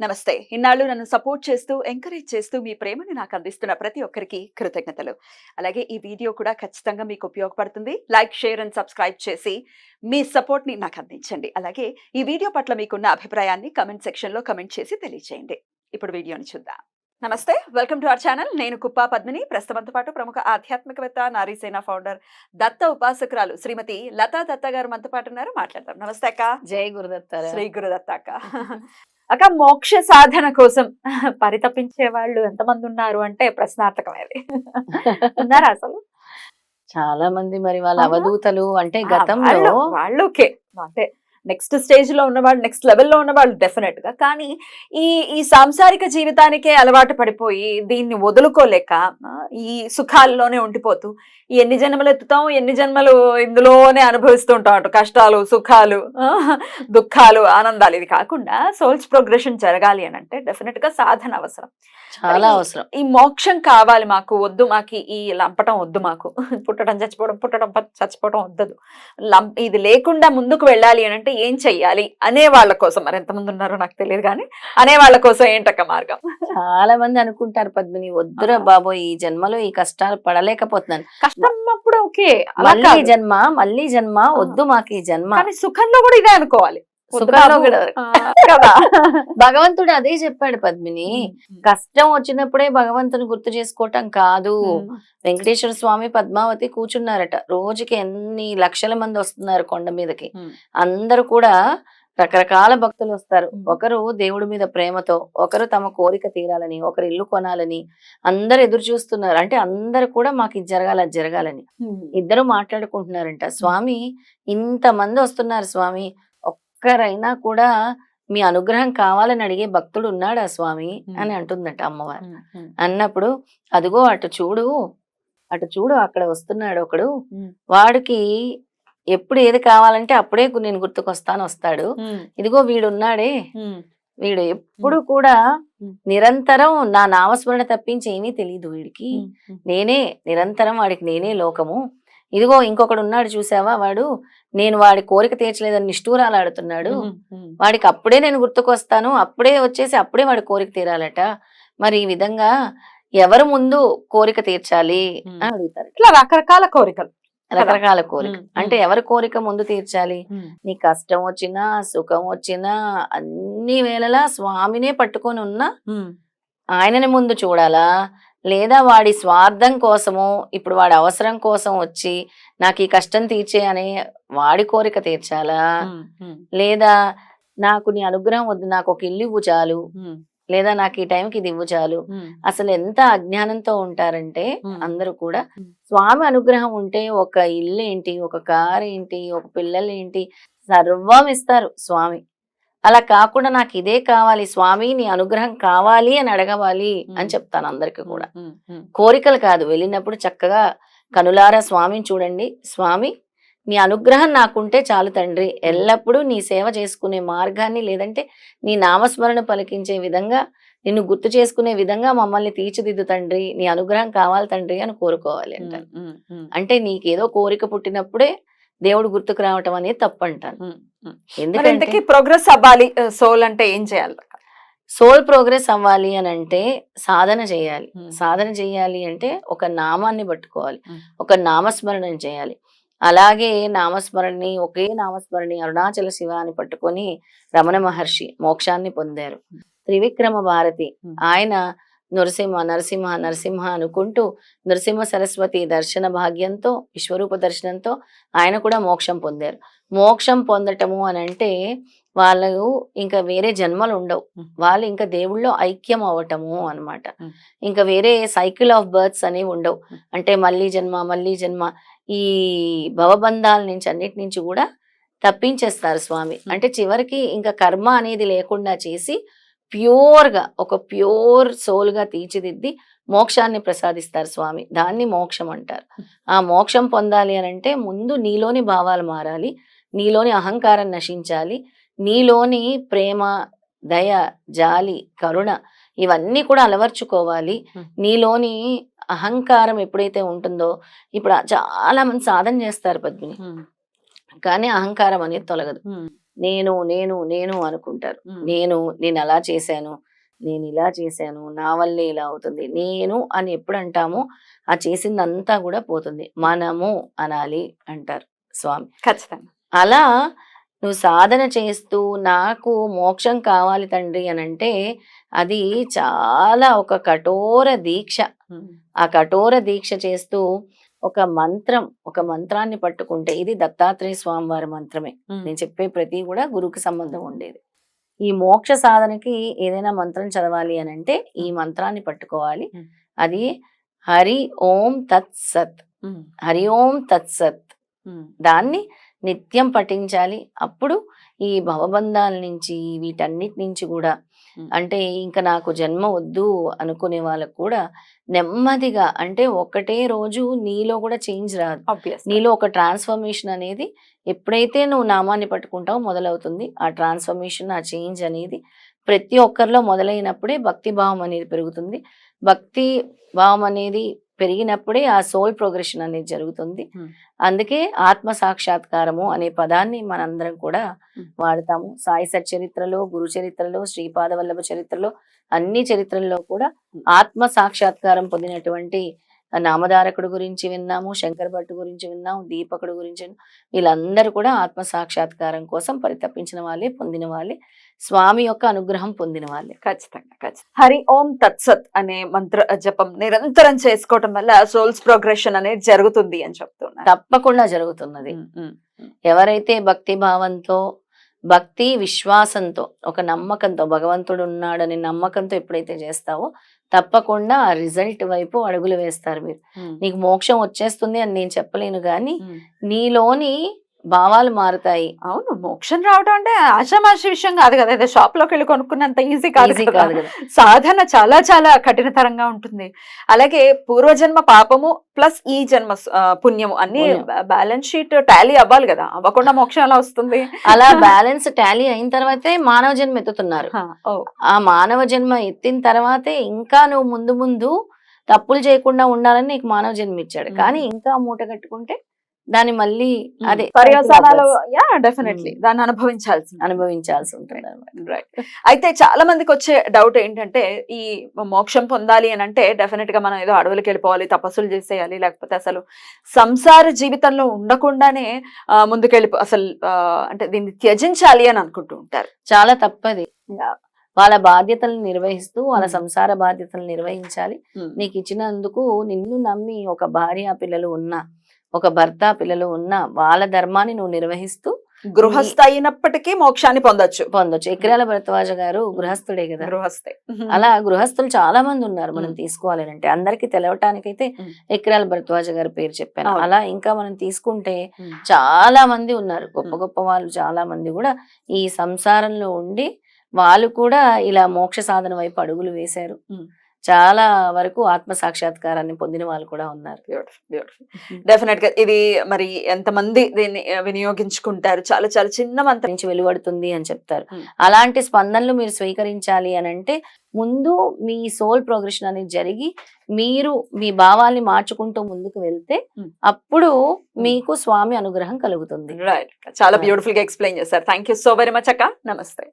నమస్తే. ఇన్నాళ్ళు నన్ను సపోర్ట్ చేస్తూ, ఎంకరేజ్ చేస్తూ మీ ప్రేమని నాకు అందిస్తున్న ప్రతి ఒక్కరికి కృతజ్ఞతలు. అలాగే ఈ వీడియో కూడా ఖచ్చితంగా మీకు ఉపయోగపడుతుంది. లైక్, షేర్ అండ్ సబ్స్క్రైబ్ చేసి మీ సపోర్ట్‌ని నాకు అందించండి. అలాగే ఈ వీడియో పట్ల మీకున్న అభిప్రాయాన్ని కామెంట్ సెక్షన్‌లో కామెంట్ చేసి తెలియజేయండి. ఇప్పుడు వీడియోని చూద్దాం. నమస్తే. Welcome to our channel. నేను కుప్పా పద్మిని. ప్రస్తుతంతో పాటు ప్రముఖ ఆధ్యాత్మికవేత్త, నారీసేన ఫౌండర్, దత్త ఉపాసకురాలు శ్రీమతి లతా దత్త గారు మనతో పాటు ఉన్నారు. మాట్లాడదాం. నమస్తే అక్క. జై గురుదత్త. శ్రీ గురుదత్త అక్క. అక్క, మోక్ష సాధన కోసం పరితపించే వాళ్ళు ఎంతమంది ఉన్నారు అంటే ప్రశ్నార్థకమేది. ఉన్నారా అసలు? చాలా మంది మరి వాళ్ళ అవునా? అవధూతలు అంటే గతంలో వాళ్ళు ఓకే, అంటే నెక్స్ట్ స్టేజ్ లో ఉన్నవాళ్ళు, నెక్స్ట్ లెవెల్లో ఉన్నవాళ్ళు డెఫినెట్ గా. కానీ ఈ ఈ సాంసారిక జీవితానికే అలవాటు పడిపోయి దీన్ని వదులుకోలేక ఈ సుఖాల్లోనే ఉండిపోతూ ఎన్ని జన్మలు ఎత్తుతాం, ఎన్ని జన్మలు ఇందులోనే అనుభవిస్తూ ఉంటాం. అటు కష్టాలు, సుఖాలు, దుఃఖాలు, ఆనందాలు. ఇది కాకుండా సోల్స్ ప్రోగ్రెషన్ జరగాలి అని అంటే డెఫినెట్ గా సాధన అవసరం, చాలా అవసరం. ఈ మోక్షం కావాలి మాకు, వద్దు మాకు ఈ లంపటం వద్దు, మాకు పుట్టడం చచ్చిపోవడం, చచ్చిపోవడం వద్దదు, ఇది లేకుండా ముందుకు వెళ్ళాలి అని అంటే ఏం చెయ్యాలి అనే వాళ్ళ కోసం, మరి ఎంతమంది ఉన్నారో నాకు తెలియదు కానీ అనే వాళ్ళ కోసం ఏంటక్క మార్గం? చాలా మంది అనుకుంటారు పద్మిని, వద్దురా బాబో ఈ జన్మలో ఈ కష్టాలు పడలేకపోతున్నాను. కష్టం అప్పుడు ఓకే, మళ్ళీ జన్మ వద్దు మాకు ఈ జన్మ. కానీ సుఖంలో కూడా ఇదే అనుకోవాలి. సుఖంలో కూడా కదా భగవంతుడు అదే చెప్పాడు పద్మిని. కష్టం వచ్చినప్పుడే భగవంతుని గుర్తు చేసుకోవటం కాదు. వెంకటేశ్వర స్వామి పద్మావతి కూర్చున్నారట. రోజుకి ఎన్ని లక్షల మంది వస్తున్నారు కొండ మీదకి. అందరూ కూడా రకరకాల భక్తులు వస్తారు. ఒకరు దేవుడి మీద ప్రేమతో, ఒకరు తమ కోరిక తీరాలని, ఒకరు ఇల్లు కొనాలని, అందరు ఎదురు చూస్తున్నారు. అంటే అందరు కూడా మాకు ఇది జరగాలి, అది జరగాలని. ఇద్దరు మాట్లాడుకుంటున్నారంట. స్వామి, ఇంతమంది వస్తున్నారు స్వామి, ఒక్కరైనా కూడా మీ అనుగ్రహం కావాలని అడిగే భక్తుడు ఉన్నాడా స్వామి అని అంటుందట అమ్మవారు. అన్నప్పుడు అదిగో అటు చూడు అక్కడ వస్తున్నాడు ఒకడు, వాడికి ఎప్పుడు ఏది కావాలంటే అప్పుడే నేను గుర్తుకొస్తాను వస్తాడు. ఇదిగో వీడున్నాడే, వీడు ఎప్పుడు కూడా నిరంతరం నా నామస్మరణ తప్పించి ఏమీ తెలియదు వీడికి, నేనే నిరంతరం వాడికి, నేనే లోకము. ఇదిగో ఇంకొకడు ఉన్నాడు చూసావా, వాడు నేను వాడి కోరిక తీర్చలేదని నిష్ఠూరాలు ఆడుతున్నాడు, వాడికి అప్పుడే నేను గుర్తుకొస్తాను, అప్పుడే వచ్చేసి అప్పుడే వాడి కోరిక తీరాలట. మరి ఈ విధంగా ఎవరు ముందు కోరిక తీర్చాలి అని అడుగుతారు. ఇట్లా రకరకాల కోరికలు, రకరకాల కోరిక. అంటే ఎవరి కోరిక ముందు తీర్చాలి? నీ కష్టం వచ్చినా, సుఖం వచ్చినా, అన్ని వేళలా స్వామినే పట్టుకొని ఉన్నా ఆయనని ముందు చూడాలా, లేదా వాడి స్వార్థం కోసము, ఇప్పుడు వాడి అవసరం కోసం వచ్చి నాకు ఈ కష్టం తీర్చే అనే వాడి కోరిక తీర్చాలా, లేదా నాకు నీ అనుగ్రహం వద్దు, నాకు ఒక ఇల్లు ఇవ్వు చాలు, లేదా నాకు ఈ టైంకి ఇది ఇవ్వు చాలు. అసలు ఎంత అజ్ఞానంతో ఉంటారంటే అందరూ కూడా. స్వామి అనుగ్రహం ఉంటే ఒక ఇల్లు ఏంటి, ఒక కారు ఏంటి, ఒక పిల్లలు ఏంటి, సర్వం ఇస్తారు స్వామి. అలా కాకుండా నాకు ఇదే కావాలి స్వామి, నీ అనుగ్రహం కావాలి అని అడగవాలి అని చెప్తాను అందరికి కూడా. కోరికలు కాదు, వెళ్ళినప్పుడు చక్కగా కనులారా స్వామిని చూడండి, స్వామి నీ అనుగ్రహం నాకుంటే చాలు తండ్రి, ఎల్లప్పుడూ నీ సేవ చేసుకునే మార్గాన్ని, లేదంటే నీ నామస్మరణ పలికించే విధంగా, నిన్ను గుర్తు చేసుకునే విధంగా మమ్మల్ని తీర్చిదిద్దు తండ్రి, నీ అనుగ్రహం కావాలి తండ్రి అని కోరుకోవాలి అంటారు. అంటే నీకేదో కోరిక పుట్టినప్పుడే దేవుడు గుర్తుకు రావటం అనేది తప్పు అంటాను. ఎందుకంటే ప్రోగ్రెస్ అవ్వాలి సోల్ అంటే ఏం చేయాలి? సోల్ ప్రోగ్రెస్ అవ్వాలి అని అంటే సాధన చేయాలి. సాధన చేయాలి అంటే ఒక నామాన్ని పట్టుకోవాలి, ఒక నామస్మరణం చేయాలి. అలాగే నామస్మరణి, ఒకే నామస్మరణి అరుణాచల శివ అని పట్టుకొని రమణ మహర్షి మోక్షాన్ని పొందారు. త్రివిక్రమ భారతి ఆయన నరసింహ నరసింహ నరసింహ అనుకుంటూ నరసింహ సరస్వతి దర్శన భాగ్యంతో, విశ్వరూప దర్శనంతో ఆయన కూడా మోక్షం పొందారు. మోక్షం పొందటము అని అంటే వాళ్ళు ఇంకా వేరే జన్మలు ఉండవు, వాళ్ళు ఇంకా దేవుళ్ళో ఐక్యం అవ్వటము అన్నమాట. ఇంకా వేరే సైకిల్ ఆఫ్ బర్త్స్ అనేవి ఉండవు. అంటే మళ్ళీ జన్మ ఈ భవబంధాల నుంచి అన్నిటి నుంచి కూడా తప్పించేస్తారు స్వామి. అంటే చివరికి ఇంకా కర్మ అనేది లేకుండా చేసి ప్యూర్గా, ఒక ప్యూర్ సోల్గా తీర్చిదిద్ది మోక్షాన్ని ప్రసాదిస్తారు స్వామి. దాన్ని మోక్షం అంటారు. ఆ మోక్షం పొందాలి అని అంటే ముందు నీలోని భావాలు మారాలి, నీలోని అహంకారం నశించాలి, నీలోని ప్రేమ, దయ, జాలి, కరుణ ఇవన్నీ కూడా అలవర్చుకోవాలి. నీలోని అహంకారం ఎప్పుడైతే ఉంటుందో, ఇప్పుడు చాలా మంది సాధన చేస్తారు పద్మిని, కానీ అహంకారం అనేది తొలగదు. నేను నేను నేను అనుకుంటారు. నేను అలా చేశాను, నేను ఇలా చేశాను, నా వల్లే ఇలా అవుతుంది. నేను అని ఎప్పుడు అంటామో ఆ చేసిందంతా కూడా పోతుంది. మనము అనాలి అంటారు స్వామి. ఖచ్చితంగా. అలా నువ్వు సాధన చేస్తూ నాకు మోక్షం కావాలి తండ్రి అనంటే అది చాలా ఒక కఠోర దీక్ష. ఆ కఠోర దీక్ష చేస్తూ ఒక మంత్రాన్ని పట్టుకుంటే, ఇది దత్తాత్రేయ స్వామి వారి మంత్రమే. నేను చెప్పే ప్రతి కూడా గురువుకి సంబంధం ఉండేది. ఈ మోక్ష సాధనకి ఏదైనా మంత్రం చదవాలి అని అంటే ఈ మంత్రాన్ని పట్టుకోవాలి. అది హరి ఓం తత్ సత్, హరి ఓం తత్ సత్. దాన్ని నిత్యం పఠించాలి. అప్పుడు ఈ భవబంధాల నుంచి వీటన్నిటి నుంచి కూడా అంటే ఇంకా నాకు జన్మ వద్దు అనుకునే వాళ్ళకు కూడా నెమ్మదిగా, అంటే ఒకటే రోజు నీలో కూడా చేంజ్ రాదు. నీలో ఒక ట్రాన్స్ఫర్మేషన్ అనేది ఎప్పుడైతే నువ్వు నామాన్ని పట్టుకుంటావో మొదలవుతుంది. ఆ ట్రాన్స్ఫర్మేషన్, ఆ చేంజ్ అనేది ప్రతి ఒక్కరిలో మొదలైనప్పుడే భక్తి భావం అనేది పెరుగుతుంది. భక్తి భావం అనేది పెరిగినప్పుడే ఆ సోల్ ప్రోగ్రెషన్ అనేది జరుగుతుంది. అందుకే ఆత్మ సాక్షాత్కారము అనే పదాన్ని మనందరం కూడా వాడతాము. సాయి సచ్చరిత్రలో, గురు చరిత్రలో, శ్రీపాద వల్లభ చరిత్రలో, అన్ని చరిత్రల్లో కూడా ఆత్మ సాక్షాత్కారం పొందినటువంటి నామధారకుడు గురించి విన్నాము, శంకర భట్టు గురించి విన్నాము, దీపకుడు గురించి. వీళ్ళందరూ కూడా ఆత్మ సాక్షాత్కారం కోసం పరితపించిన వాళ్ళే, పొందిన వాళ్ళే, స్వామి యొక్క అనుగ్రహం పొందిన వాళ్ళే. ఖచ్చితంగా. హరి ఓం తత్సత్ అనే మంత్ర జపం నిరంతరం చేసుకోవటం వల్ల సోల్స్ ప్రోగ్రెషన్ అనేది జరుగుతుంది అని చెప్తున్నారు. తప్పకుండా జరుగుతున్నది. ఎవరైతే భక్తి భావంతో, భక్తి విశ్వాసంతో, ఒక నమ్మకంతో, భగవంతుడు ఉన్నాడని నమ్మకంతో ఎప్పుడైతే చేస్తావో తప్పకుండా ఆ రిజల్ట్ వైపు అడుగులు వేస్తారు మీరు. నీకు మోక్షం వచ్చేస్తుంది అని నేను చెప్పలేను, కానీ నీలోని భావాలు మారుతాయి. అవును, మోక్షం రావడం అంటే ఆషామాషి విషయం కాదు కదా. ఏదో షాప్ లోకి వెళ్ళి కొనుక్కున్నంత ఈజీ కాదు కదా. సాధన చాలా చాలా కఠినతరంగా ఉంటుంది. అలాగే పూర్వజన్మ పాపము ప్లస్ ఈ జన్మ పుణ్యము అన్ని బ్యాలెన్స్ షీట్ టాలీ అవ్వాలి కదా. అవ్వకుండా మోక్షం ఎలా వస్తుంది? అలా బ్యాలెన్స్ టాలీ అయిన తర్వాతే మానవ జన్మ ఎత్తుతున్నారు. ఆ మానవ జన్మ ఎత్తిన తర్వాతే ఇంకా నువ్వు ముందు ముందు తప్పులు చేయకుండా ఉండాలని నీకు మానవ జన్మ ఇచ్చాడు. కానీ ఇంకా మూట కట్టుకుంటే దాన్ని మళ్ళీ అదే పర్యవసానాలు డెఫినెట్లీ దాన్ని అనుభవించాల్సి ఉంటుంది. రైట్. అయితే చాలా మందికి వచ్చే డౌట్ ఏంటంటే, ఈ మోక్షం పొందాలి అని అంటే డెఫినెట్ గా మనం ఏదో అడవులకి వెళ్ళిపోవాలి, తపస్సులు చేసేయాలి, లేకపోతే అసలు సంసార జీవితంలో ఉండకుండానే అసలు అంటే దీన్ని త్యజించాలి అని అనుకుంటూ ఉంటారు. చాలా తప్పది. వాళ్ళ బాధ్యతలను నిర్వహిస్తూ వాళ్ళ సంసార బాధ్యతలు నిర్వహించాలి. నీకు ఇచ్చినందుకు నిన్ను నమ్మి ఒక భార్య పిల్లలు ఉన్నా, ఒక భర్త పిల్లలు ఉన్నా, వాళ్ళ ధర్మాన్ని నువ్వు నిర్వహిస్తూ గృహస్థ అయినప్పటికీ మోక్షాన్ని పొందొచ్చు. ఎక్రాల భరద్వాజ గారు గృహస్థుడే కదా. అలా గృహస్థులు చాలా మంది ఉన్నారు మనం తీసుకోవాలి అంటే. అందరికి తెలవటానికైతే ఎక్రాల భరద్వాజ గారి పేరు చెప్పాను. అలా ఇంకా మనం తీసుకుంటే చాలా మంది ఉన్నారు, గొప్ప గొప్ప వాళ్ళు చాలా మంది కూడా ఈ సంసారంలో ఉండి వాళ్ళు కూడా ఇలా మోక్ష సాధన వైపు అడుగులు వేశారు. చాలా వరకు ఆత్మ సాక్షాత్కారాన్ని పొందిన వాళ్ళు కూడా ఉన్నారు. డెఫినెట్ గా ఇది మరి ఎంతమంది దీన్ని వినియోగించుకుంటారు? చాలా చాలా చిన్న మంత్రం నుంచి వెలువడుతుంది అని చెప్తారు. అలాంటి స్పందనలు మీరు స్వీకరించాలి అని అంటే ముందు మీ సోల్ ప్రోగ్రెషన్ అనేది జరిగి మీరు మీ భావాల్ని మార్చుకుంటూ ముందుకు వెళ్తే అప్పుడు మీకు స్వామి అనుగ్రహం కలుగుతుంది. రైట్. చాలా బ్యూటిఫుల్ గా ఎక్స్ప్లెయిన్ చేశారు. Thank you so very much అక్క. నమస్తే.